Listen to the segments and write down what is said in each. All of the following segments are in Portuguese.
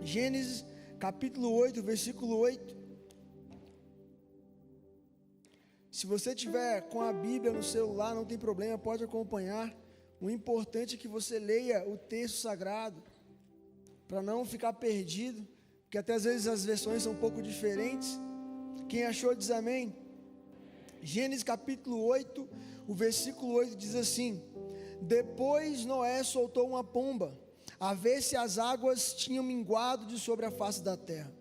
Gênesis capítulo 8, versículo 8. Se você tiver com a Bíblia no celular, não tem problema, pode acompanhar. O importante é que você leia o texto sagrado, para não ficar perdido, porque até às vezes as versões são um pouco diferentes. Quem achou diz amém. Gênesis capítulo 8, o versículo 8 diz assim: depois Noé soltou uma pomba, a ver se as águas tinham minguado de sobre a face da terra.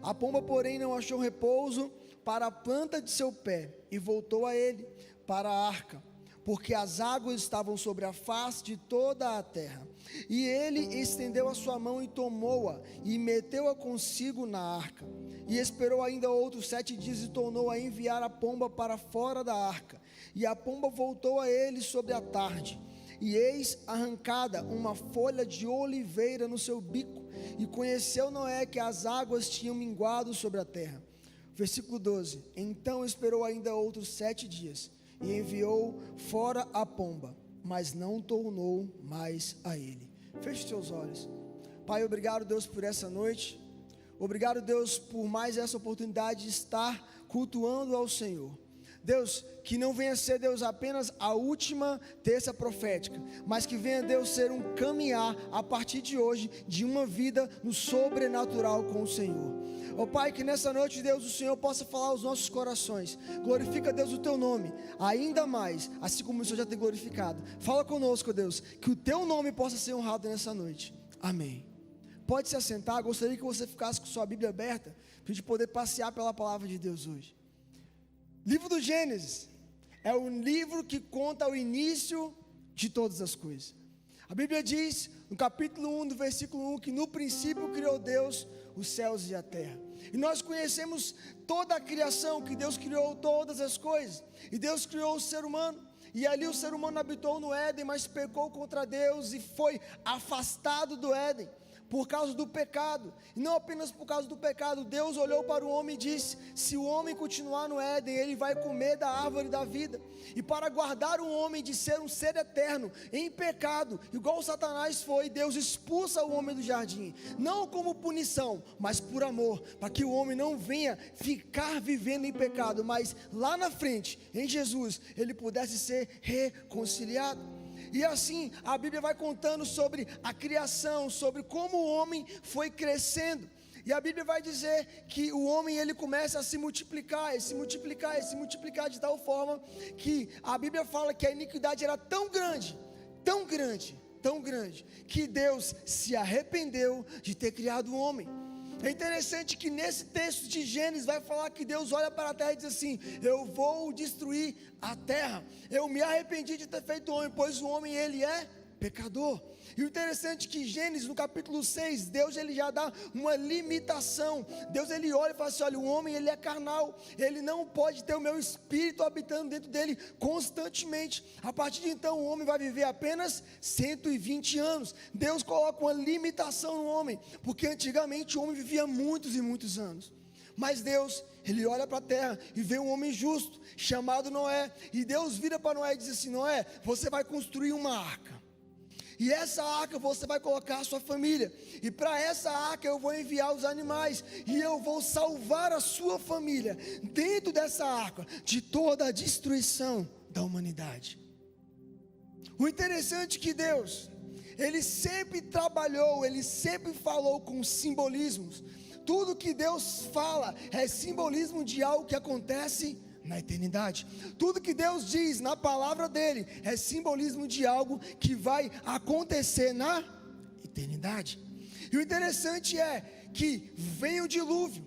A pomba, porém, não achou repouso para a planta de seu pé, e voltou a ele, para a arca, porque as águas estavam sobre a face de toda a terra. E ele estendeu a sua mão e tomou-a, e meteu-a consigo na arca. E esperou ainda outros 7 dias, e tornou a enviar a pomba para fora da arca. E a pomba voltou a ele sobre a tarde. E eis arrancada uma folha de oliveira no seu bico, e conheceu Noé que as águas tinham minguado sobre a terra. Versículo 12: então esperou ainda outros 7 dias, e enviou fora a pomba, mas não tornou mais a ele. Feche seus olhos. Pai, obrigado, Deus, por essa noite. Obrigado, Deus, por mais essa oportunidade de estar cultuando ao Senhor. Deus, que não venha ser, Deus, apenas a última terça profética, mas que venha, Deus, ser um caminhar a partir de hoje, de uma vida no sobrenatural com o Senhor. Ó Pai, que nessa noite, Deus, o Senhor possa falar aos nossos corações. Glorifica, Deus, o Teu nome, ainda mais, assim como o Senhor já tem glorificado. Fala conosco, Deus, que o Teu nome possa ser honrado nessa noite. Amém. Pode se assentar. Gostaria que você ficasse com sua Bíblia aberta, para a gente poder passear pela palavra de Deus hoje. Livro do Gênesis é o livro que conta o início de todas as coisas. A Bíblia diz, no capítulo 1, do versículo 1, que no princípio criou Deus os céus e a terra. E nós conhecemos toda a criação, que Deus criou todas as coisas. E Deus criou o ser humano. E ali o ser humano habitou no Éden, mas pecou contra Deus e foi afastado do Éden por causa do pecado. E não apenas por causa do pecado, Deus olhou para o homem e disse: se o homem continuar no Éden, ele vai comer da árvore da vida. E para guardar o homem de ser um ser eterno em pecado, igual Satanás foi, Deus expulsa o homem do jardim, não como punição, mas por amor, para que o homem não venha ficar vivendo em pecado, mas lá na frente, em Jesus, ele pudesse ser reconciliado. E assim, a Bíblia vai contando sobre a criação, sobre como o homem foi crescendo. E a Bíblia vai dizer que o homem, ele começa a se multiplicar, de tal forma que a Bíblia fala que a iniquidade era tão grande, que Deus se arrependeu de ter criado o homem. É interessante que nesse texto de Gênesis vai falar que Deus olha para a terra e diz assim: eu vou destruir a terra, eu me arrependi de ter feito o homem, pois o homem, ele é pecador. E o interessante é que Gênesis, no capítulo 6, Deus, ele já dá uma limitação. Deus, ele olha e fala assim: olha, o homem, ele é carnal, ele não pode ter o meu espírito habitando dentro dele constantemente. A partir de então, o homem vai viver apenas 120 anos. Deus coloca uma limitação no homem, porque antigamente o homem vivia muitos e muitos anos. Mas Deus, ele olha para a terra e vê um homem justo, chamado Noé. E Deus vira para Noé e diz assim: Noé, você vai construir uma arca. E essa arca você vai colocar a sua família. E para essa arca eu vou enviar os animais. E eu vou salvar a sua família dentro dessa arca de toda a destruição da humanidade. O interessante é que Deus, ele sempre trabalhou, ele sempre falou com simbolismos. Tudo que Deus fala é simbolismo de algo que acontece na eternidade. Tudo que Deus diz na palavra dele é simbolismo de algo que vai acontecer na eternidade. E o interessante é que vem o dilúvio.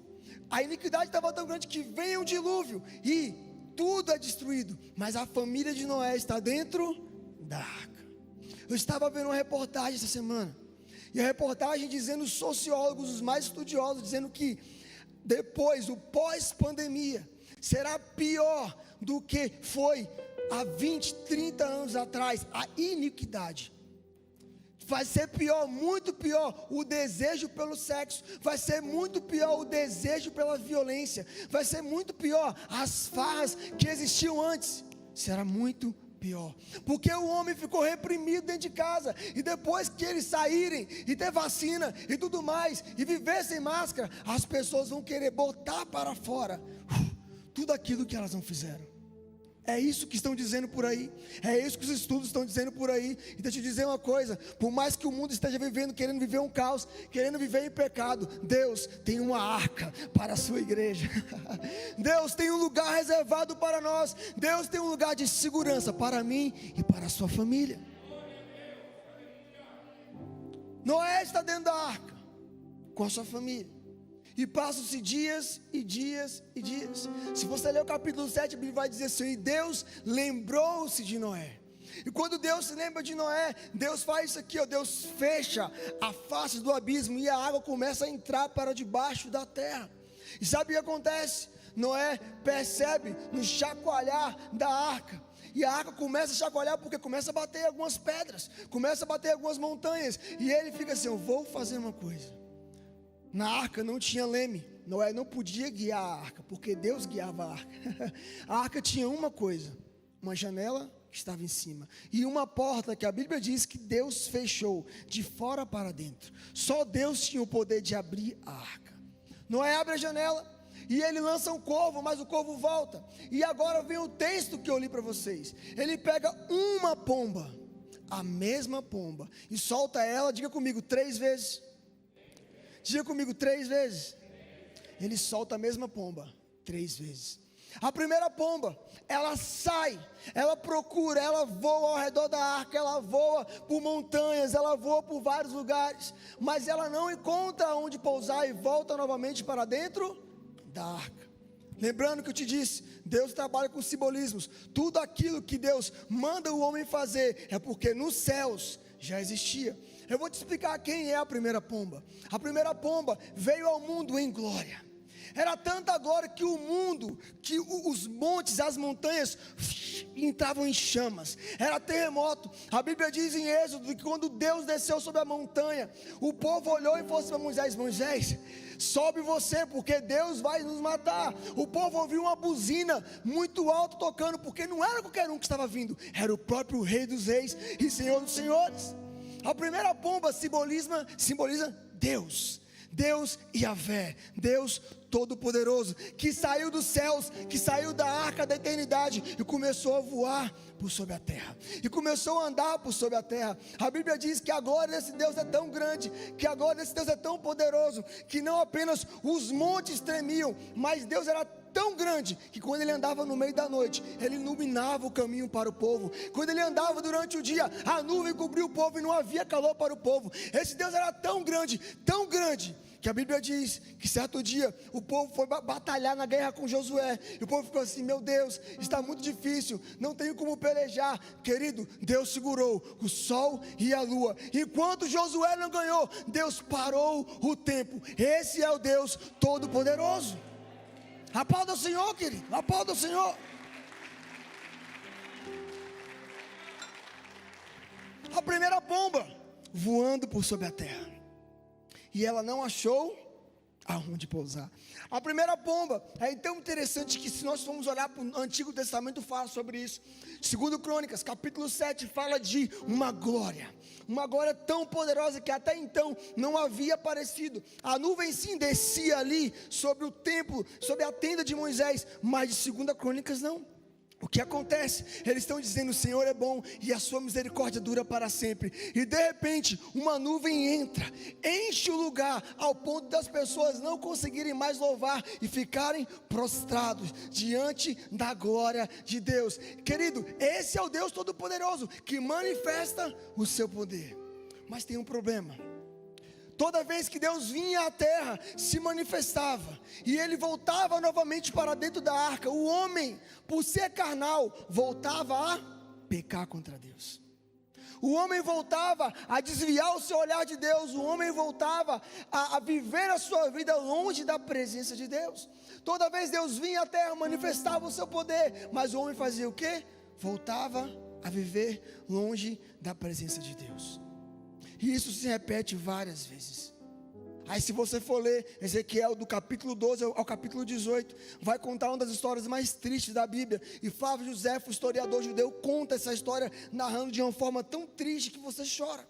A iniquidade estava tão grande que vem o dilúvio e tudo é destruído, mas a família de Noé está dentro da arca. Eu estava vendo uma reportagem essa semana, e a reportagem dizendo, os sociólogos, os mais estudiosos, dizendo que depois, o pós-pandemia, será pior do que foi há 20, 30 anos atrás. A iniquidade vai ser pior, muito pior, o desejo pelo sexo, vai ser muito pior o desejo pela violência, vai ser muito pior as farras que existiam antes, será muito pior, porque o homem ficou reprimido dentro de casa, e depois que eles saírem, e ter vacina, e tudo mais, e viver sem máscara, as pessoas vão querer botar para fora tudo aquilo que elas não fizeram. É isso que estão dizendo por aí, é isso que os estudos estão dizendo por aí. E deixa eu te dizer uma coisa, por mais que o mundo esteja vivendo, querendo viver um caos, querendo viver em pecado, Deus tem uma arca para a sua igreja. Deus tem um lugar reservado para nós. Deus tem um lugar de segurança para mim e para a sua família. Noé está dentro da arca com a sua família, e passam-se dias e dias e dias. Se você ler o capítulo 7, a Bíblia vai dizer assim: e Deus lembrou-se de Noé. E quando Deus se lembra de Noé, Deus faz isso aqui, ó, Deus fecha a face do abismo, e a água começa a entrar para debaixo da terra. E sabe o que acontece? Noé percebe no chacoalhar da arca, e a arca começa a chacoalhar porque começa a bater algumas pedras, começa a bater algumas montanhas, e ele fica assim: eu vou fazer uma coisa. Na arca não tinha leme, Noé não podia guiar a arca, porque Deus guiava a arca. A arca tinha uma coisa, uma janela que estava em cima, e uma porta que a Bíblia diz que Deus fechou de fora para dentro. Só Deus tinha o poder de abrir a arca. Noé abre a janela, e ele lança um corvo, mas o corvo volta. E agora vem o texto que eu li para vocês. Ele pega uma pomba, a mesma pomba, e solta ela, diga comigo, 3 vezes. Diga comigo, 3 vezes. Ele solta a mesma pomba 3 vezes. A primeira pomba, ela sai, ela procura, ela voa ao redor da arca, ela voa por montanhas, ela voa por vários lugares, mas ela não encontra onde pousar e volta novamente para dentro da arca. Lembrando que eu te disse, Deus trabalha com simbolismos. Tudo aquilo que Deus manda o homem fazer é porque nos céus já existia. Eu vou te explicar quem é a primeira pomba. A primeira pomba veio ao mundo em glória. Era tanta glória que o mundo, que os montes, as montanhas entravam em chamas. Era terremoto. A Bíblia diz em Êxodo que quando Deus desceu sobre a montanha, o povo olhou e falou assim para Moisés: Moisés, sobe você, porque Deus vai nos matar. O povo ouviu uma buzina muito alta tocando, porque não era qualquer um que estava vindo, era o próprio Rei dos Reis e Senhor dos Senhores. A primeira pomba simboliza Deus, Deus Yahvé, Deus Todo-Poderoso, que saiu dos céus, que saiu da arca da eternidade e começou a voar por sobre a terra, e começou a andar por sobre a terra. A Bíblia diz que a glória desse Deus é tão grande, que a glória desse Deus é tão poderoso, que não apenas os montes tremiam, mas Deus era tão grande, que quando ele andava no meio da noite, ele iluminava o caminho para o povo. Quando ele andava durante o dia, a nuvem cobriu o povo e não havia calor para o povo. Esse Deus era tão grande, que a Bíblia diz que certo dia o povo foi batalhar na guerra com Josué, e o povo ficou assim: meu Deus, está muito difícil, não tenho como pelejar. Querido, Deus segurou o sol e a lua, enquanto Josué não ganhou, Deus parou o tempo. Esse é o Deus Todo-Poderoso. Aplauda o Senhor, querido, aplauda o Senhor. A primeira pomba voando por sobre a terra, e ela não achou aonde pousar. A primeira pomba é tão interessante que, se nós formos olhar para o Antigo Testamento, fala sobre isso. Segundo Crônicas, capítulo 7, fala de uma glória tão poderosa que até então não havia aparecido. A nuvem sim descia ali sobre o templo, sobre a tenda de Moisés, mas de Segunda Crônicas não. O que acontece? Eles estão dizendo: o Senhor é bom e a sua misericórdia dura para sempre. E de repente uma nuvem entra, enche o lugar, ao ponto das pessoas não conseguirem mais louvar e ficarem prostrados diante da glória de Deus. Querido, esse é o Deus Todo-Poderoso que manifesta o seu poder. Mas tem um problema. Toda vez que Deus vinha à terra, se manifestava, e ele voltava novamente para dentro da arca, o homem, por ser carnal, voltava a pecar contra Deus. O homem voltava a desviar o seu olhar de Deus. O homem voltava a viver a sua vida longe da presença de Deus. Toda vez Deus vinha à terra, manifestava o seu poder, mas o homem fazia o quê? Voltava a viver longe da presença de Deus. E isso se repete várias vezes. Aí se você for ler Ezequiel do capítulo 12 ao capítulo 18, vai contar uma das histórias mais tristes da Bíblia. E Flávio José, o historiador judeu, conta essa história narrando de uma forma tão triste que você chora.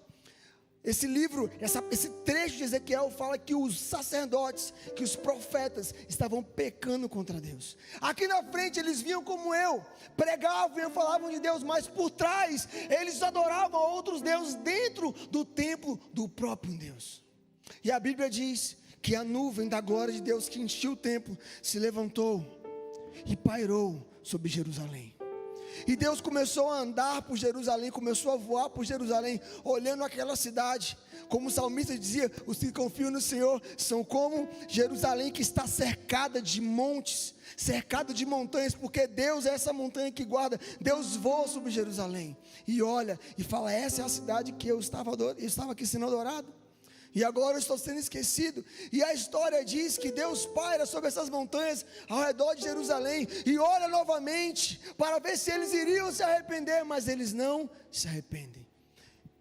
Esse livro, esse trecho de Ezequiel fala que os sacerdotes, que os profetas estavam pecando contra Deus. Aqui na frente eles vinham como eu, pregavam e falavam de Deus, mas por trás eles adoravam outros deuses dentro do templo do próprio Deus. E a Bíblia diz que a nuvem da glória de Deus que enchia o templo se levantou e pairou sobre Jerusalém. E Deus começou a andar por Jerusalém, começou a voar por Jerusalém, olhando aquela cidade. Como o salmista dizia, os que confiam no Senhor são como Jerusalém que está cercada de montes, cercada de montanhas, porque Deus é essa montanha que guarda. Deus voa sobre Jerusalém e olha e fala: essa é a cidade que eu estava aqui sendo adorado. E agora eu estou sendo esquecido. E a história diz que Deus paira sobre essas montanhas ao redor de Jerusalém e olha novamente para ver se eles iriam se arrepender, mas eles não se arrependem.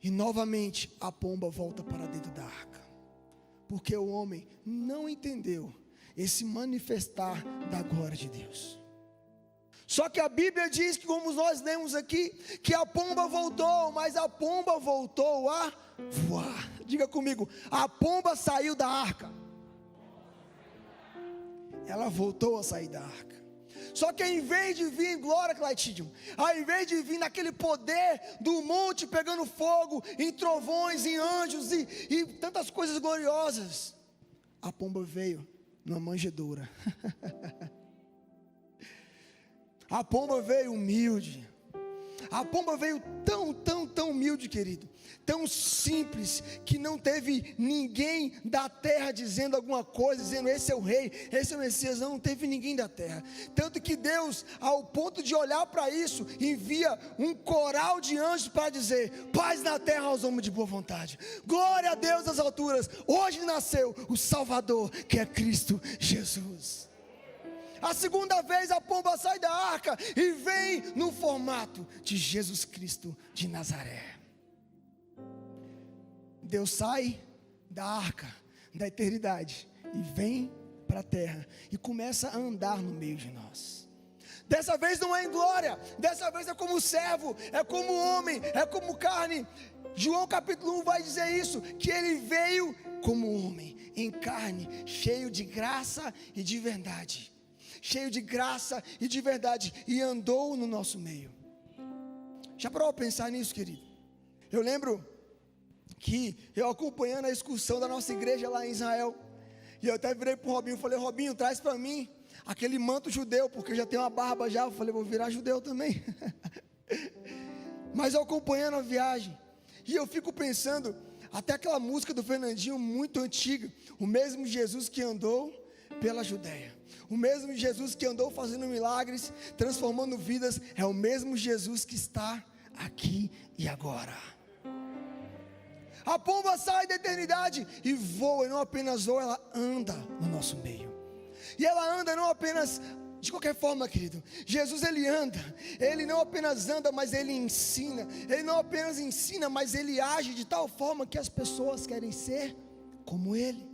E novamente a pomba volta para dentro da arca, porque o homem não entendeu esse manifestar da glória de Deus. Só que a Bíblia diz que, como nós lemos aqui, que a pomba voltou, mas a pomba voltou a voar. Diga comigo: a pomba saiu da arca. Ela voltou a sair da arca. Só que ao invés de vir em glória, Claytidium, ao invés de vir naquele poder do monte pegando fogo, em trovões, em anjos e tantas coisas gloriosas, a pomba veio numa manjedoura. A pomba veio humilde. A pomba veio tão humilde, querido, tão simples, que não teve ninguém da terra dizendo alguma coisa, dizendo: esse é o rei, esse é o Messias. Não teve ninguém da terra. Tanto que Deus, ao ponto de olhar para isso, envia um coral de anjos para dizer: paz na terra aos homens de boa vontade, glória a Deus nas alturas. Hoje nasceu o Salvador, que é Cristo Jesus. A segunda vez a pomba sai da arca e vem no formato de Jesus Cristo de Nazaré. Deus sai da arca da eternidade e vem para a terra e começa a andar no meio de nós. Dessa vez não é em glória, dessa vez é como servo, é como homem, é como carne. João capítulo 1 vai dizer isso, que ele veio como homem, em carne, cheio de graça e de verdade. Cheio de graça e de verdade, e andou no nosso meio. Já parou para pensar nisso, querido? Eu lembro que eu acompanhando a excursão da nossa igreja lá em Israel, e eu até virei para o Robinho e falei: Robinho, traz para mim aquele manto judeu, porque eu já tenho uma barba já. Eu falei: vou virar judeu também. Mas eu acompanhando a viagem, e eu fico pensando, até aquela música do Fernandinho muito antiga: o mesmo Jesus que andou pela Judéia, o mesmo Jesus que andou fazendo milagres, transformando vidas, é o mesmo Jesus que está aqui e agora. A pomba sai da eternidade e voa, e não apenas voa, ela anda no nosso meio. E ela anda não apenas de qualquer forma, querido. Jesus, ele anda, ele não apenas anda, mas ele ensina. Ele não apenas ensina, mas ele age de tal forma que as pessoas querem ser como ele.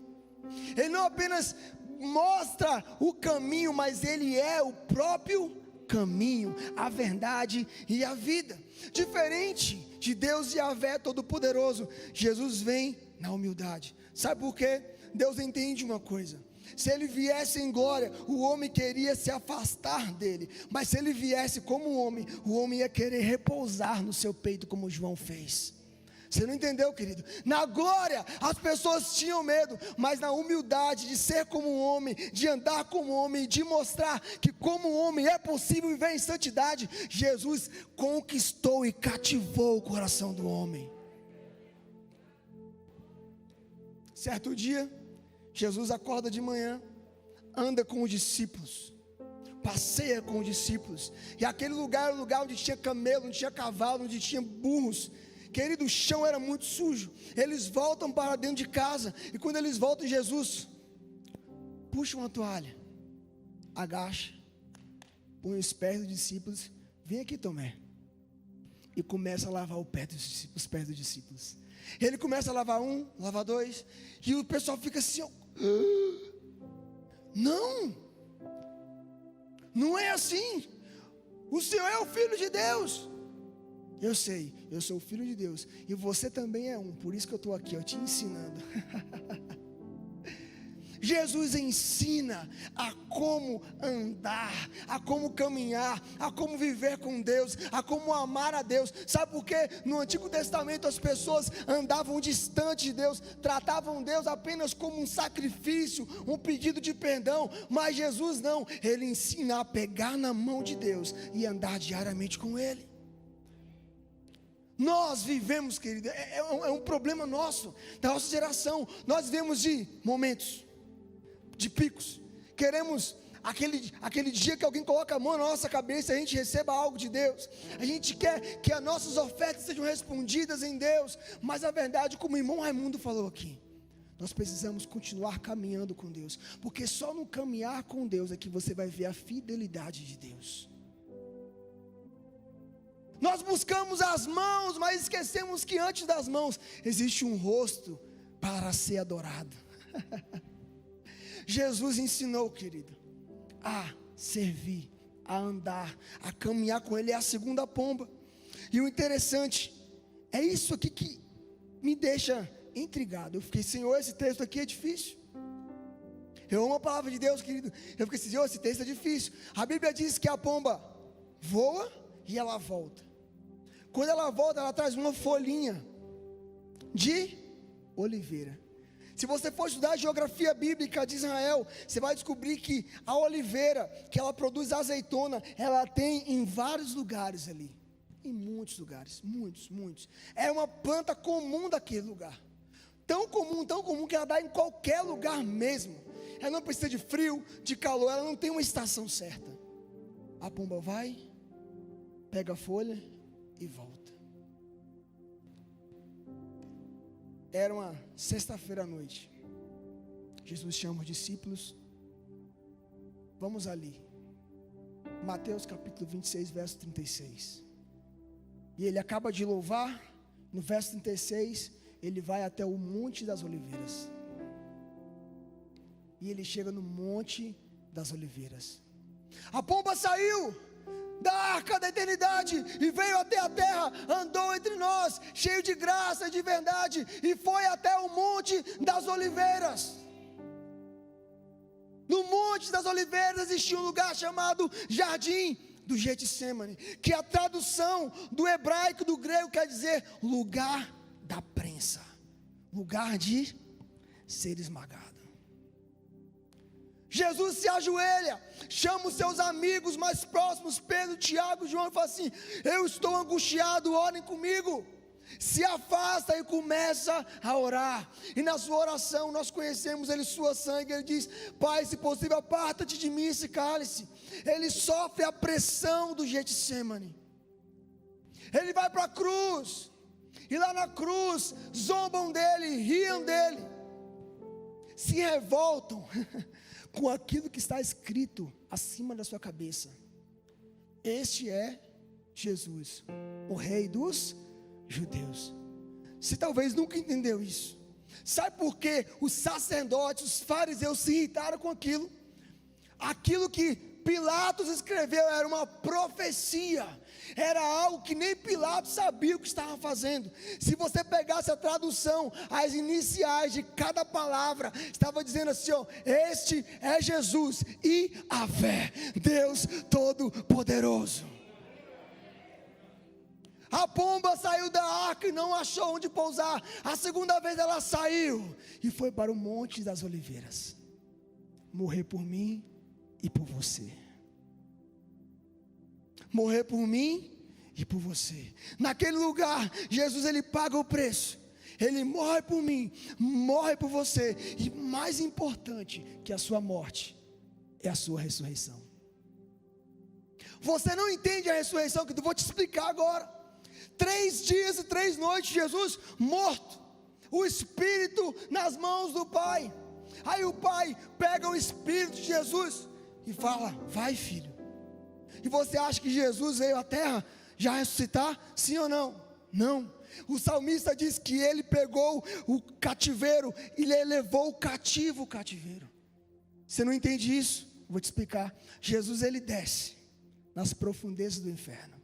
Ele não apenas mostra o caminho, mas ele é o próprio caminho, a verdade e a vida. Diferente de Deus Yahvé Todo-Poderoso, Jesus vem na humildade. Sabe por quê? Deus entende uma coisa: se ele viesse em glória, o homem queria se afastar dele, mas se ele viesse como homem, o homem ia querer repousar no seu peito, como João fez. Você não entendeu, querido? Na glória as pessoas tinham medo, mas na humildade de ser como um homem, de andar como homem, de mostrar que como homem é possível viver em santidade, Jesus conquistou e cativou o coração do homem. Certo dia, Jesus acorda de manhã, anda com os discípulos, passeia com os discípulos, e aquele lugar era o lugar onde tinha camelo, onde tinha cavalo, onde tinha burros. Querido, o chão era muito sujo. Eles voltam para dentro de casa, e quando eles voltam, Jesus puxa uma toalha, agacha, põe os pés dos discípulos: vem aqui, Tomé, e começa a lavar os pés dos discípulos. Ele começa a lavar um, lavar dois, e o pessoal fica assim, ó, não é assim. O Senhor é o Filho de Deus. Eu sei, eu sou o Filho de Deus, e você também é um, por isso que eu estou aqui, te ensinando. Jesus ensina a como andar, a como caminhar, a como viver com Deus, a como amar a Deus. Sabe por quê? No Antigo Testamento as pessoas andavam distante de Deus, tratavam Deus apenas como um sacrifício, um pedido de perdão, mas Jesus não, Ele ensina a pegar na mão de Deus e andar diariamente com Ele. Nós vivemos, querido, é um problema nosso, da nossa geração. Nós vivemos de momentos, de picos. Queremos aquele dia que alguém coloca a mão na nossa cabeça e a gente receba algo de Deus. A gente quer que as nossas ofertas sejam respondidas em Deus. Mas a verdade, como o irmão Raimundo falou aqui, nós precisamos continuar caminhando com Deus, porque só no caminhar com Deus é que você vai ver a fidelidade de Deus. Nós buscamos as mãos, mas esquecemos que antes das mãos existe um rosto para ser adorado. Jesus ensinou, querido, a servir, a andar, a caminhar com Ele, é a segunda pomba. E o interessante, é isso aqui que me deixa intrigado. Eu fiquei, Senhor, esse texto aqui é difícil. Eu amo a palavra de Deus, querido. Eu fiquei, Senhor, esse texto é difícil. A Bíblia diz que a pomba voa e ela volta. Quando ela volta, ela traz uma folhinha de oliveira. Se você for estudar a geografia bíblica de Israel, você vai descobrir que a oliveira, que ela produz azeitona, ela tem em vários lugares ali. Em muitos lugares, muitos. É uma planta comum daquele lugar. Tão comum que ela dá em qualquer lugar mesmo. Ela não precisa de frio, de calor, ela não tem uma estação certa. A pomba vai, pega a folha e volta. Era uma sexta-feira à noite. Jesus chama os discípulos. Vamos ali. Mateus capítulo 26, verso 36. E ele acaba de louvar. No verso 36, ele vai até o Monte das Oliveiras. E ele chega no Monte das Oliveiras. A pomba saiu da arca da eternidade e veio até a terra, andou entre nós, cheio de graça e de verdade, e foi até o Monte das Oliveiras. No Monte das Oliveiras existia um lugar chamado Jardim do Getsemane, que a tradução do hebraico, do grego, quer dizer lugar da prensa, lugar de ser esmagado. Jesus se ajoelha, chama os seus amigos mais próximos, Pedro, Tiago, João, e fala assim: eu estou angustiado, orem comigo. Se afasta e começa a orar. E na sua oração nós conhecemos ele, sua sangue. Ele diz: Pai, se possível, aparta-te de mim esse cálice. Ele sofre a pressão do Getsemane. Ele vai para a cruz, e lá na cruz zombam dele, riam dele, se revoltam com aquilo que está escrito acima da sua cabeça. Este é Jesus, o Rei dos Judeus. Você talvez nunca entendeu isso. Sabe por que os sacerdotes, os fariseus se irritaram com aquilo? Aquilo que Pilatos escreveu era uma profecia, era algo que nem Pilatos sabia o que estava fazendo. Se você pegasse a tradução, as iniciais de cada palavra, estava dizendo assim, ó: este é Jesus, Yahvé, Deus Todo-Poderoso. A pomba saiu da arca e não achou onde pousar. A segunda vez ela saiu e foi para o Monte das Oliveiras, morrer por mim e por você. Morrer por mim e por você. Naquele lugar, Jesus, ele paga o preço. Ele morre por mim, morre por você. E mais importante que a sua morte é a sua ressurreição. Você não entende a ressurreição, que eu vou te explicar agora. 3 dias e 3 noites, Jesus morto, o Espírito nas mãos do Pai. Aí o Pai pega o Espírito de Jesus e fala: vai, filho. E você acha que Jesus veio à terra já ressuscitar? Sim ou não? Não, o salmista diz que ele pegou o cativeiro e ele levou o cativeiro. Você não entende isso? Vou te explicar. Jesus, ele desce nas profundezas do inferno.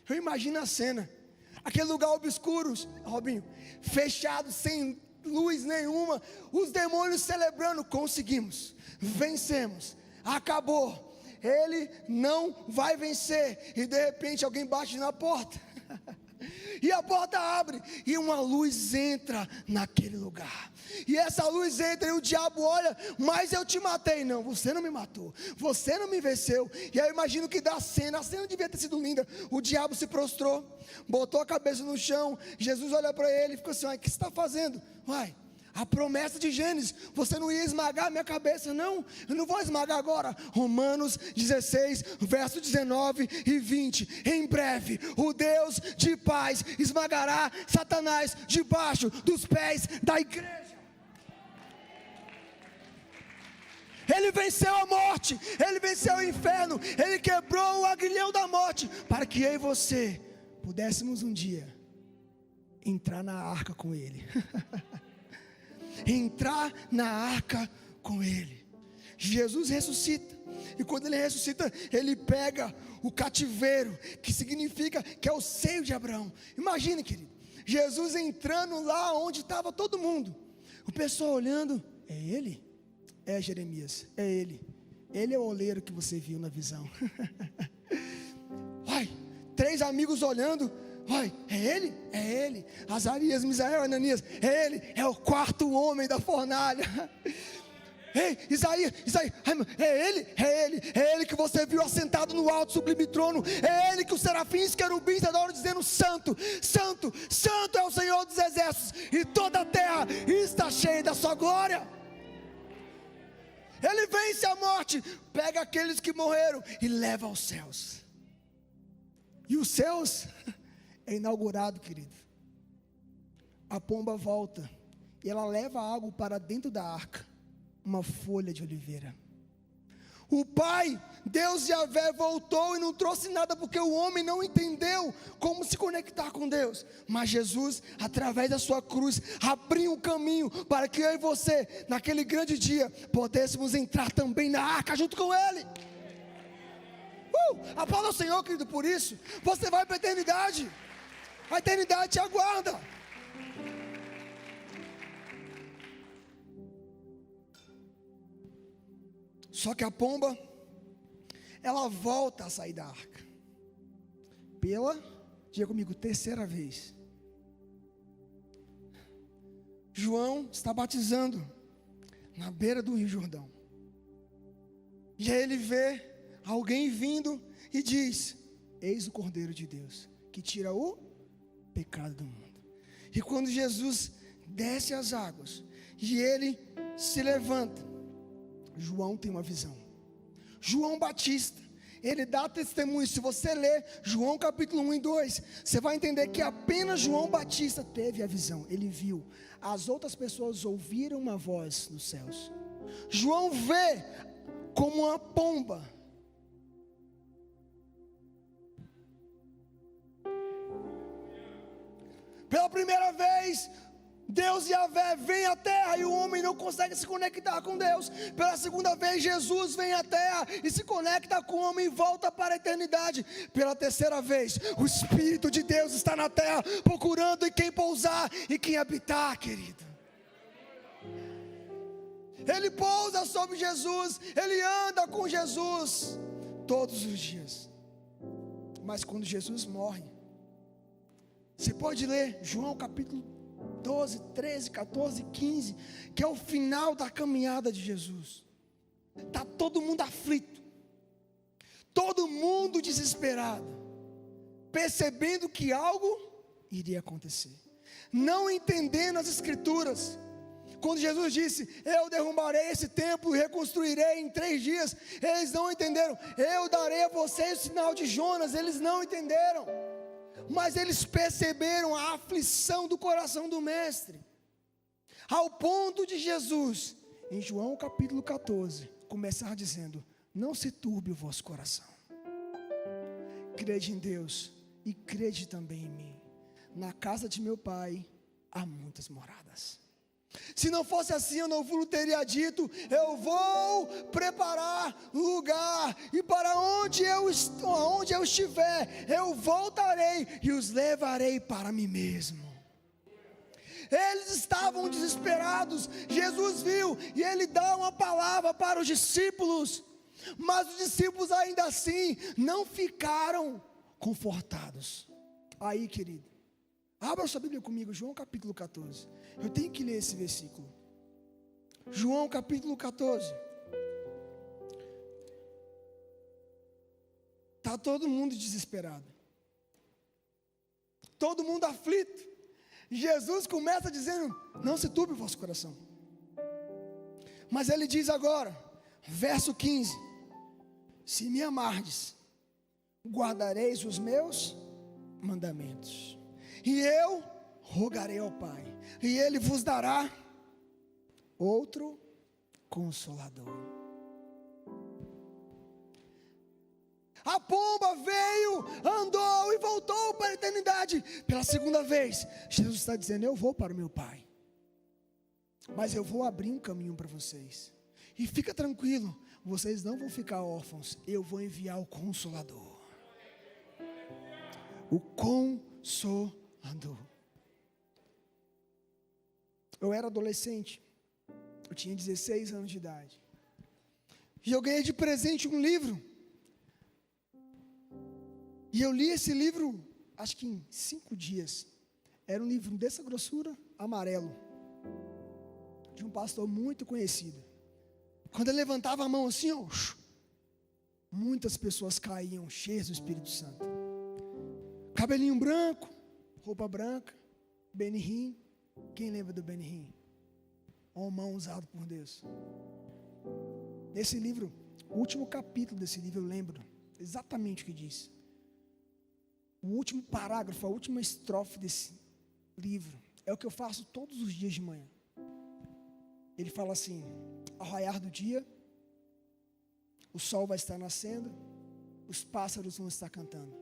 Eu imagino a cena, aquele lugar obscuro, Robinho, fechado, sem luz nenhuma, os demônios celebrando, conseguimos, vencemos, acabou, ele não vai vencer, e de repente alguém bate na porta, e a porta abre, e uma luz entra naquele lugar, e essa luz entra, e o diabo olha, mas eu te matei. Não, você não me matou, você não me venceu. E aí eu imagino que a cena devia ter sido linda. O diabo se prostrou, botou a cabeça no chão, Jesus olha para ele e ficou assim: o que você está fazendo? A promessa de Gênesis, você não ia esmagar a minha cabeça. Não, eu não vou esmagar agora. Romanos 16, verso 19 e 20. Em breve, o Deus de paz esmagará Satanás debaixo dos pés da igreja. Ele venceu a morte, ele venceu o inferno, ele quebrou o aguilhão da morte, para que eu e você pudéssemos um dia entrar na arca com ele. Entrar na arca com ele. Jesus ressuscita, e quando ele ressuscita, ele pega o cativeiro, que significa que é o seio de Abraão. Imagine, querido, Jesus entrando lá onde estava todo mundo, o pessoal olhando: é ele? É Jeremias, é ele é o oleiro que você viu na visão. 3 amigos olhando: é ele? É ele. Azarias, Misael, Ananias, é ele, é o 4º homem da fornalha. Ei, Isaías, é ele que você viu assentado no alto sublime trono, é ele que os serafins, querubins adoram, dizendo: santo, santo, santo é o Senhor dos exércitos, e toda a terra está cheia da sua glória. Ele vence a morte, pega aqueles que morreram e leva aos céus. E os céus é inaugurado, querido. A pomba volta e ela leva algo para dentro da arca, uma folha de oliveira. O Pai, Deus Yahvé, voltou e não trouxe nada, porque o homem não entendeu como se conectar com Deus. Mas Jesus, através da sua cruz, abriu um caminho para que eu e você, naquele grande dia, pudéssemos entrar também na arca junto com Ele. Aplauda ao Senhor, querido, por isso. Você vai para a eternidade te aguarda. Só que a pomba, ela volta a sair da arca, diga comigo, 3ª vez. João está batizando na beira do Rio Jordão, e aí ele vê alguém vindo e diz: eis o Cordeiro de Deus, que tira o pecado do mundo. E quando Jesus desce as águas, e ele se levanta, João tem uma visão. João Batista, ele dá testemunho. Se você ler João capítulo 1 e 2, você vai entender que apenas João Batista teve a visão. Ele viu, as outras pessoas ouviram uma voz nos céus. João vê como uma pomba. Pela primeira vez, Deus Yahvé vem à terra e o homem não consegue se conectar com Deus. Pela segunda vez, Jesus vem à terra e se conecta com o homem e volta para a eternidade. Pela 3ª vez, o Espírito de Deus está na terra, procurando em quem pousar e quem habitar, querido. Ele pousa sobre Jesus, ele anda com Jesus todos os dias. Mas quando Jesus morre, você pode ler João capítulo 12, 13, 14, 15, que é o final da caminhada de Jesus. Está todo mundo aflito, todo mundo desesperado, percebendo que algo iria acontecer, não entendendo as escrituras. Quando Jesus disse: eu derrubarei esse templo e reconstruirei em 3 dias, eles não entenderam. Eu darei a vocês o sinal de Jonas, eles não entenderam. Mas eles perceberam a aflição do coração do mestre, ao ponto de Jesus, em João capítulo 14, começar dizendo: não se turbe o vosso coração, crede em Deus e crede também em mim. na casa de meu pai há muitas moradas. Se não fosse assim, eu não vos teria dito: eu vou preparar lugar, e para onde eu estiver, eu voltarei e os levarei para mim mesmo. Eles estavam desesperados. Jesus viu e ele dá uma palavra para os discípulos, mas os discípulos ainda assim não ficaram confortados. Aí, querido, abra sua Bíblia comigo, João capítulo 14. Eu tenho que ler esse versículo. João capítulo 14. Está todo mundo desesperado, todo mundo aflito. Jesus começa dizendo: não se turbe o vosso coração. Mas ele diz agora, verso 15: se me amardes, guardareis os meus mandamentos, e eu rogarei ao Pai, e ele vos dará outro Consolador. A pomba veio, andou e voltou para a eternidade. Pela segunda vez, Jesus está dizendo: eu vou para o meu Pai, mas eu vou abrir um caminho para vocês. E fica tranquilo, vocês não vão ficar órfãos. Eu vou enviar o Consolador. O Consolador. Eu era adolescente, eu tinha 16 anos de idade, e eu ganhei de presente um livro. E eu li esse livro, acho que em 5 dias. Era um livro dessa grossura, amarelo, de um pastor muito conhecido. Quando ele levantava a mão assim, muitas pessoas caíam cheias do Espírito Santo. Cabelinho branco, roupa branca, Benny Hinn. Quem lembra do Benny Hinn? Homão usado por Deus. Nesse livro, o último capítulo desse livro, eu lembro exatamente o que diz. O último parágrafo, a última estrofe desse livro, é o que eu faço todos os dias de manhã. Ele fala assim: ao raiar do dia, o sol vai estar nascendo, os pássaros vão estar cantando.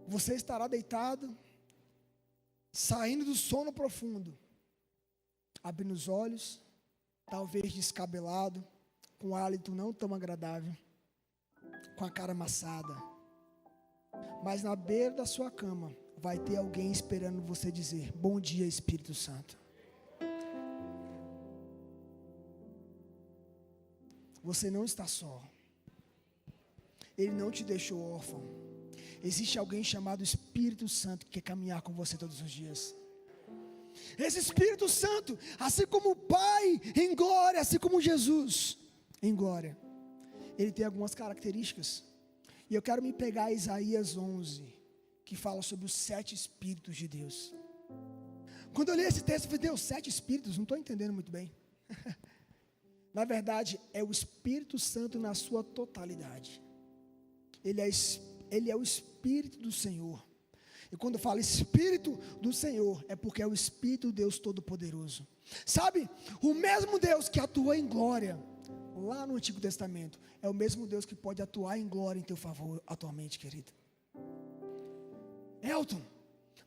Você estará deitado, saindo do sono profundo, abrindo os olhos, talvez descabelado, com um hálito não tão agradável, com a cara amassada. Mas na beira da sua cama vai ter alguém esperando você dizer: bom dia, Espírito Santo. Você não está só. Ele não te deixou órfão. Existe alguém chamado Espírito Santo que quer caminhar com você todos os dias. Esse Espírito Santo, assim como o Pai em glória, assim como Jesus em glória, ele tem algumas características. E eu quero me pegar a Isaías 11, que fala sobre os 7 Espíritos de Deus. Quando eu li esse texto, eu falei: Deus, 7 Espíritos? Não estou entendendo muito bem. Na verdade, é o Espírito Santo na sua totalidade. Ele é o Espírito do Senhor. E quando fala Espírito do Senhor, é porque é o Espírito de Deus Todo-Poderoso. Sabe, o mesmo Deus que atua em glória lá no Antigo Testamento, é o mesmo Deus que pode atuar em glória em teu favor atualmente, querido. Elton,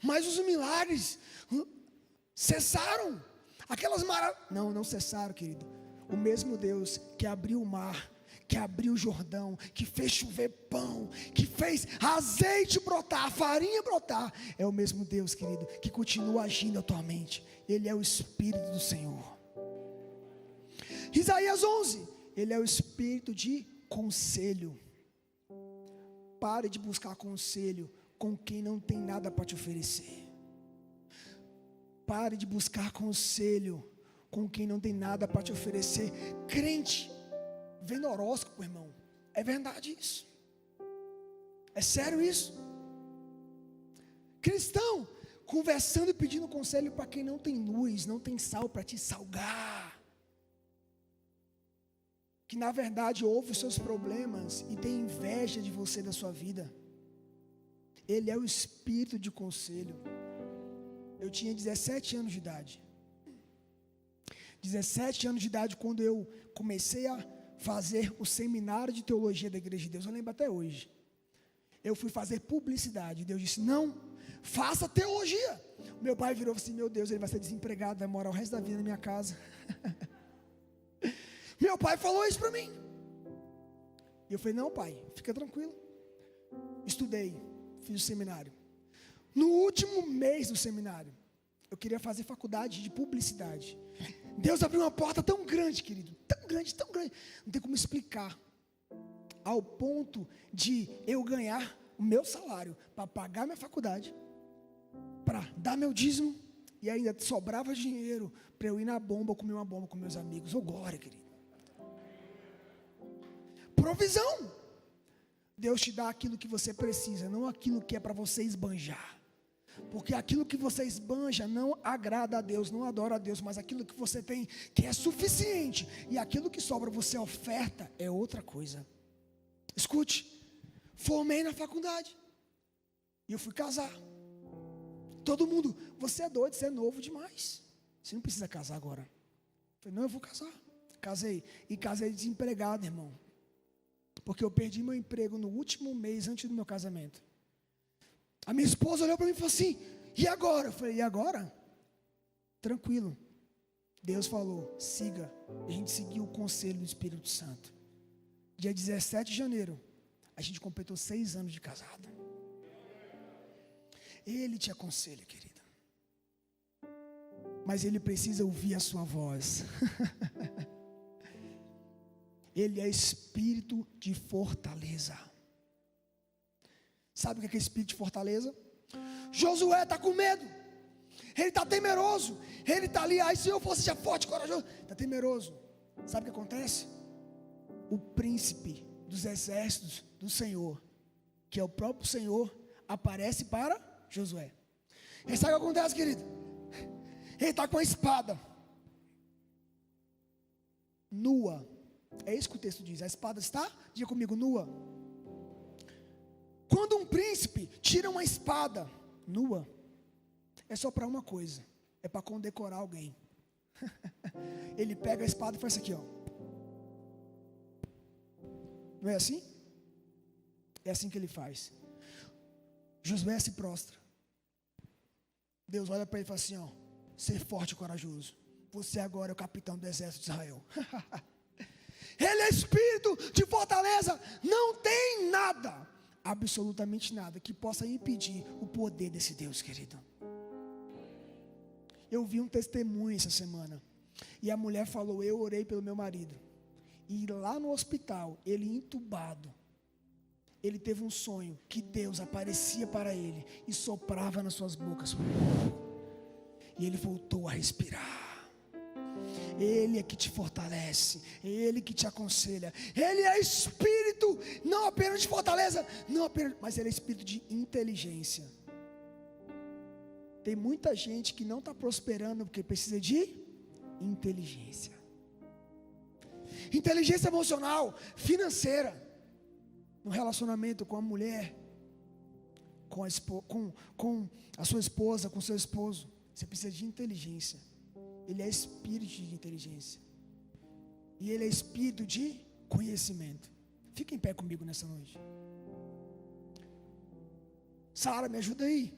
mas os milagres cessaram. Aquelas maravilhas, não cessaram, querido. O mesmo Deus que abriu o mar, que abriu o Jordão, que fez chover pão, que fez azeite brotar, farinha brotar, é o mesmo Deus, querido, que continua agindo atualmente. Ele é o Espírito do Senhor. Isaías 11, ele é o Espírito de conselho. Pare de buscar conselho com quem não tem nada para te oferecer. Pare de buscar conselho com quem não tem nada para te oferecer. Crente vendo horóscopo, irmão, é verdade isso? É sério isso? Cristão conversando e pedindo conselho para quem não tem luz, não tem sal para te salgar, que na verdade ouve os seus problemas e tem inveja de você, da sua vida. Ele é o Espírito de conselho. Eu tinha 17 anos de idade. 17 anos de idade quando eu comecei a fazer o seminário de teologia da Igreja de Deus. Eu lembro até hoje. Eu fui fazer publicidade. Deus disse: não, faça teologia. Meu pai virou assim, meu Deus, ele vai ser desempregado, vai morar o resto da vida na minha casa. Meu pai falou isso para mim. E eu falei, não pai, fica tranquilo. Estudei, fiz o seminário. No último mês do seminário, eu queria fazer faculdade de publicidade. Deus abriu uma porta tão grande, querido, tão grande, não tem como explicar. Ao ponto de eu ganhar o meu salário para pagar minha faculdade, para dar meu dízimo, e ainda sobrava dinheiro para eu ir na bomba, comer uma bomba com meus amigos. Ô glória, querido. Provisão. Deus te dá aquilo que você precisa, não aquilo que é para você esbanjar. Porque aquilo que você esbanja não agrada a Deus, não adora a Deus, mas aquilo que você tem, que é suficiente, e aquilo que sobra você oferta, é outra coisa. Escute, formei na faculdade, e eu fui casar. Todo mundo, você é doido, você é novo demais, você não precisa casar agora. Eu falei, não, eu vou casar. Casei, e casei desempregado, irmão. Porque eu perdi meu emprego no último mês antes do meu casamento. A minha esposa olhou para mim e falou assim, e agora? Eu falei, e agora? Tranquilo. Deus falou, siga. E a gente seguiu o conselho do Espírito Santo. Dia 17 de janeiro, a gente completou 6 anos de casado. Ele te aconselha, querida. Mas ele precisa ouvir a sua voz. Ele é espírito de fortaleza. Sabe o que é espírito de fortaleza? Josué está com medo. Ele está temeroso. Ele está ali, se eu fosse já forte e corajoso. Está temeroso. Sabe o que acontece? O príncipe dos exércitos do Senhor, que é o próprio Senhor, aparece para Josué. E sabe o que acontece, querido? Ele está com a espada nua. É isso que o texto diz. A espada está, diga comigo, nua. Quando um príncipe tira uma espada nua, é só para uma coisa, é para condecorar alguém. Ele pega a espada e faz isso aqui, ó. Não é assim? É assim que ele faz. Josué se prostra. Deus olha para ele e fala assim, ó, ser forte e corajoso. Você agora é o capitão do exército de Israel. Ele é espírito de fortaleza. Não tem nada, absolutamente nada, que possa impedir o poder desse Deus, querido. Eu vi um testemunho essa semana, e a mulher falou, eu orei pelo meu marido, e lá no hospital, ele entubado, ele teve um sonho, que Deus aparecia para ele, e soprava nas suas bocas, e ele voltou a respirar. Ele é que te fortalece, Ele que te aconselha. Ele é espírito, não apenas de fortaleza, não apenas, mas Ele é espírito de inteligência. Tem muita gente que não está prosperando porque precisa de inteligência. Inteligência emocional, financeira, no relacionamento com a mulher, com a sua esposa, com o seu esposo. Você precisa de inteligência. Ele é espírito de inteligência. E ele é espírito de conhecimento. Fica em pé comigo nessa noite. Sara, me ajuda aí.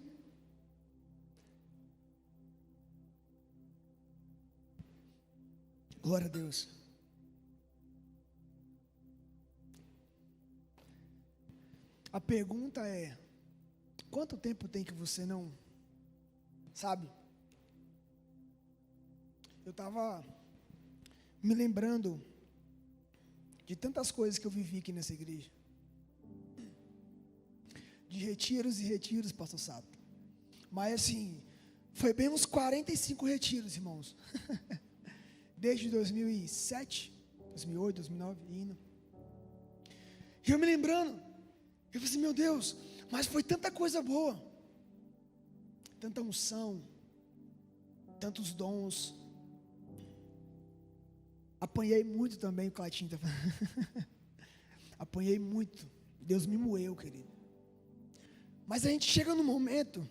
Glória a Deus. A pergunta é: quanto tempo tem que você não sabe? Eu estava me lembrando de tantas coisas que eu vivi aqui nessa igreja. De retiros e retiros, pastor Sato. Mas assim, foi bem uns 45 retiros, irmãos. Desde 2007, 2008, 2009, indo. E eu me lembrando, eu falei assim, meu Deus, mas foi tanta coisa boa. Tanta unção, tantos dons. Apanhei muito também, o Clatinho tá falando. Apanhei muito. Deus me moeu, querido. Mas a gente chega num momento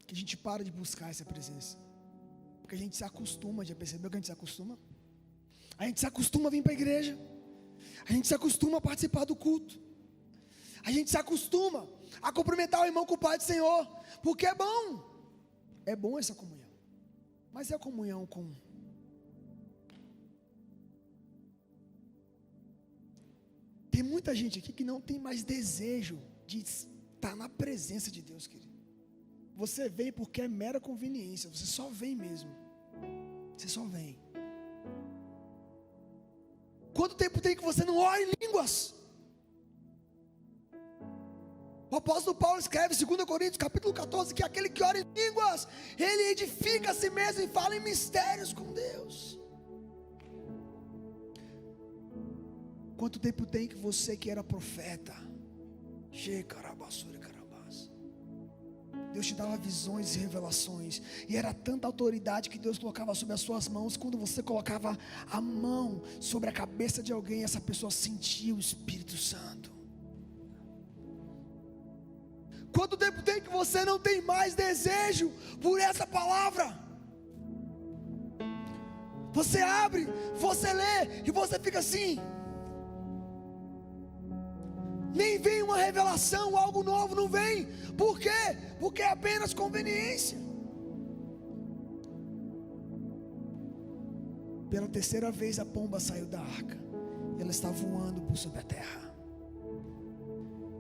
que a gente para de buscar essa presença. Porque a gente se acostuma, já percebeu que a gente se acostuma? A gente se acostuma a vir para a igreja. A gente se acostuma a participar do culto. A gente se acostuma a cumprimentar o irmão com o Pai do Senhor, porque é bom essa comunhão, mas é a comunhão com... Tem muita gente aqui que não tem mais desejo de estar na presença de Deus, querido. Você vem porque é mera conveniência, você só vem mesmo, você só vem. Quanto tempo tem que você não ora em línguas? O apóstolo Paulo escreve em 2 Coríntios capítulo 14, que aquele que ora em línguas, ele edifica a si mesmo e fala em mistérios com Deus. Quanto tempo tem que você que era profeta, Deus te dava visões e revelações, e era tanta autoridade que Deus colocava sobre as suas mãos, quando você colocava a mão sobre a cabeça de alguém, essa pessoa sentia o Espírito Santo. Quanto tempo tem que você não tem mais desejo por essa palavra? Você abre, você lê e você fica assim, nem vem uma revelação, algo novo não vem. Por quê? Porque é apenas conveniência. Pela terceira vez a pomba saiu da arca, ela está voando por sobre a terra.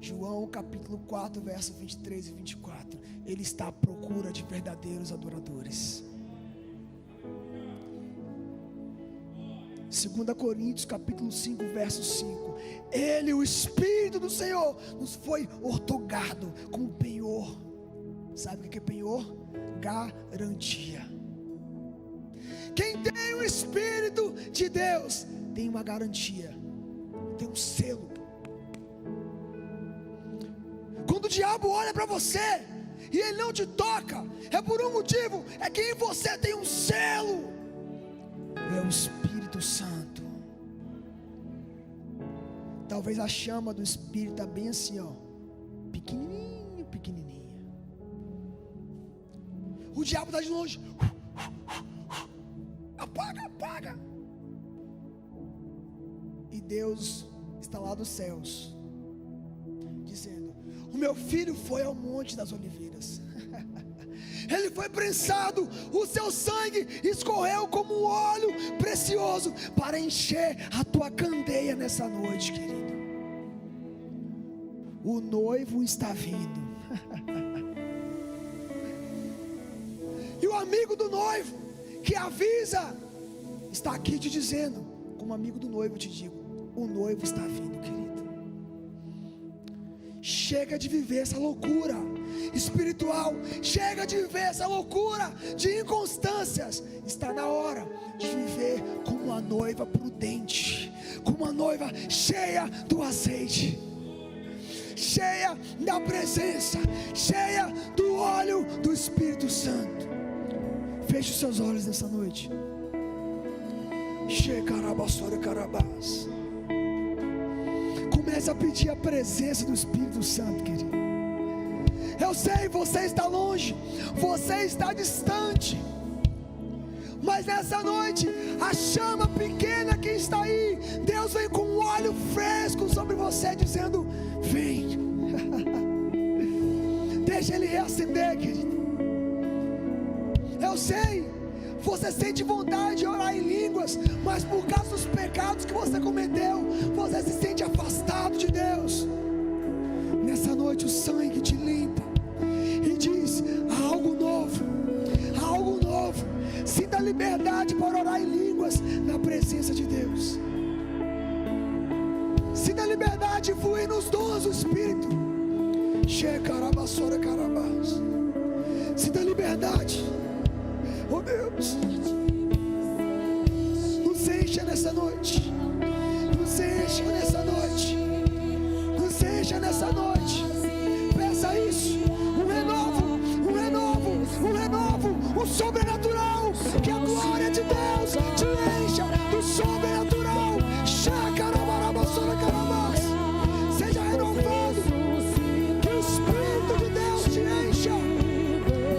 João capítulo 4 verso 23 e 24, ele está à procura de verdadeiros adoradores. 2 Coríntios capítulo 5 verso 5, ele, o Espírito do Senhor, nos foi outorgado como penhor. Sabe o que é penhor? Garantia. Quem tem o Espírito de Deus tem uma garantia, tem um selo. Quando o diabo olha para você e ele não te toca, é por um motivo, é que em você tem um selo, é o Espírito Santo. Talvez a chama do Espírito está bem assim, ó, pequenininho, pequenininha. O diabo está de longe, apaga, apaga. E Deus está lá dos céus, dizendo: o meu filho foi ao Monte das Oliveiras, ele foi prensado, o seu sangue escorreu como um óleo precioso para encher a tua candeia nessa noite, querido. O noivo está vindo. E o amigo do noivo que avisa está aqui te dizendo, como amigo do noivo eu te digo: o noivo está vindo, querido. Chega de viver essa loucura espiritual, chega de viver essa loucura de inconstâncias. Está na hora de viver como uma noiva prudente, como uma noiva cheia do azeite, cheia da presença, cheia do óleo do Espírito Santo. Feche os seus olhos nessa noite. Comece a pedir a presença do Espírito Santo, querido. Eu sei, você está longe, você está distante, mas nessa noite, a chama pequena que está aí, Deus vem com um óleo fresco sobre você, dizendo: vem. Deixa Ele reacender, querido. Eu sei, você sente vontade de orar em línguas, mas por causa dos pecados que você cometeu, você se sente afastado de Deus. Nessa noite o sangue te limpa e diz: há algo novo, há algo novo. Sinta liberdade para orar em línguas na presença de Deus. Sinta liberdade de fluir nos dons do Espírito. Sinta liberdade. Oh Deus, nos encha nessa noite, nos encha nessa noite, nos encha nessa noite. Peça isso, um renovo, um renovo, um renovo, um sobrenatural. Que a glória de Deus te encha do sobrenatural. Seja renovado, que o Espírito de Deus te encha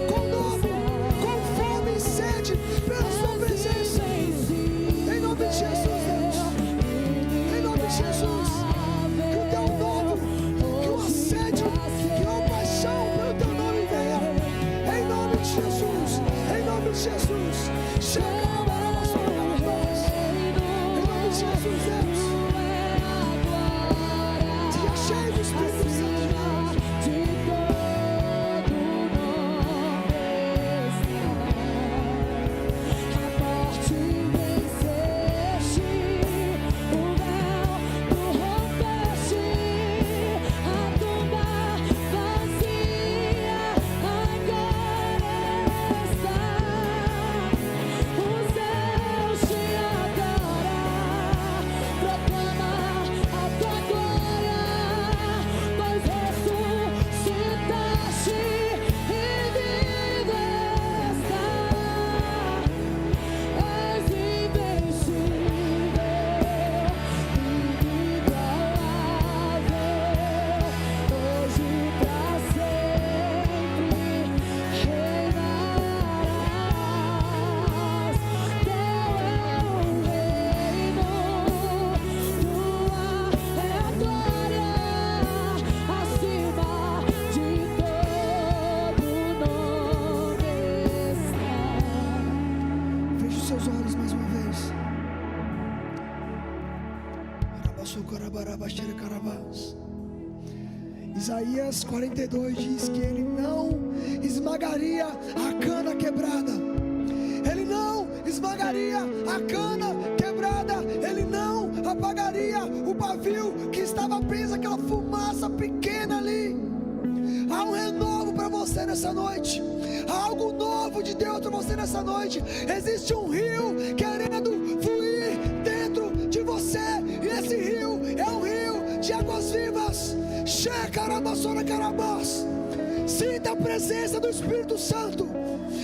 com novo, com fome e sede pela sua presença, em nome de Jesus, Deus. de Jesus, Deus. Seja cheio do Espírito Santo de Deus. Isaías 42 diz que ele não esmagaria a cana quebrada. Ele não esmagaria a cana quebrada. Ele não apagaria o pavio que estava preso, aquela fumaça pequena ali. Há um renovo para você nessa noite. Há algo novo de Deus para você nessa noite. Existe um rio querendo fluir dentro de você. E esse rio é um rio de águas vivas. Sinta a presença do Espírito Santo.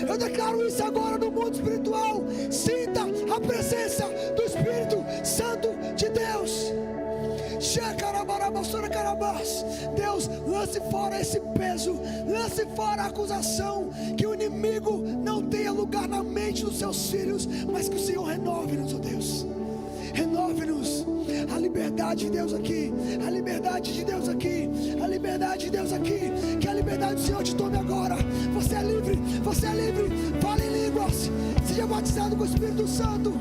Eu declaro isso agora no mundo espiritual. Sinta a presença do Espírito Santo de Deus. Deus, lance fora esse peso, lance fora a acusação, que o inimigo não tenha lugar na mente dos seus filhos, mas que o Senhor renove-nos, ó Deus. Renove-nos. A liberdade de Deus aqui, a liberdade de Deus aqui, a liberdade de Deus aqui. Que a liberdade do Senhor te tome agora. Você é livre, você é livre. Fale em línguas, seja batizado com o Espírito Santo,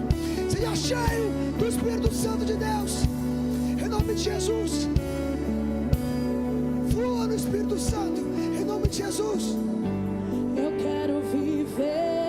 seja cheio do Espírito Santo de Deus, em nome de Jesus. Flua no Espírito Santo, em nome de Jesus. Eu quero viver